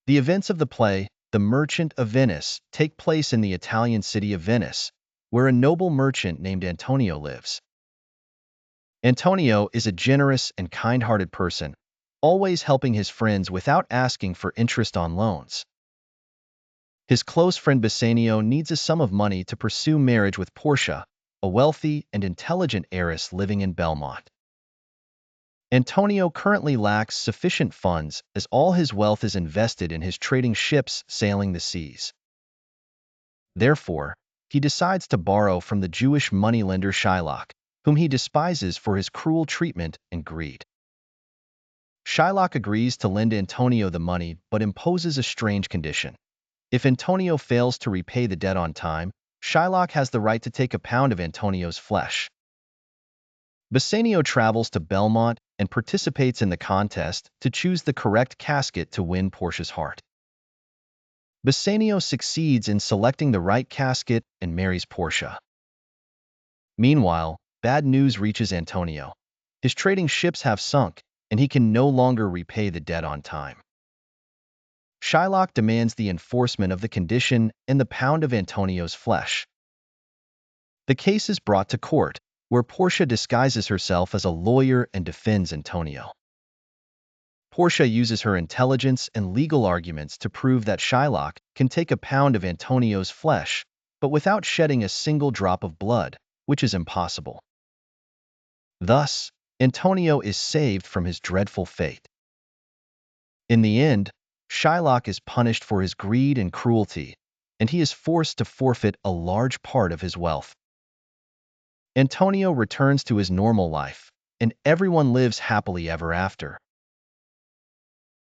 The events of the play, The Merchant of Venice, take place in the Italian city of Venice, where a noble merchant named Antonio lives. Antonio is a generous and kind-hearted person, always helping his friends without asking for interest on loans. His close friend Bassanio needs a sum of money to pursue marriage with Portia, a wealthy and intelligent heiress living in Belmont. Antonio currently lacks sufficient funds as all his wealth is invested in his trading ships sailing the seas. Therefore, he decides to borrow from the Jewish moneylender Shylock, whom he despises for his cruel treatment and greed. Shylock agrees to lend Antonio the money but imposes a strange condition. If Antonio fails to repay the debt on time, Shylock has the right to take a pound of Antonio's flesh. Bassanio travels to Belmont and participates in the contest to choose the correct casket to win Portia's heart. Bassanio succeeds in selecting the right casket and marries Portia. Meanwhile, bad news reaches Antonio. His trading ships have sunk, and he can no longer repay the debt on time. Shylock demands the enforcement of the condition and the pound of Antonio's flesh. The case is brought to court, where Portia disguises herself as a lawyer and defends Antonio. Portia uses her intelligence and legal arguments to prove that Shylock can take a pound of Antonio's flesh, but without shedding a single drop of blood, which is impossible. Thus, Antonio is saved from his dreadful fate. In the end, Shylock is punished for his greed and cruelty, and he is forced to forfeit a large part of his wealth. Antonio returns to his normal life, and everyone lives happily ever after.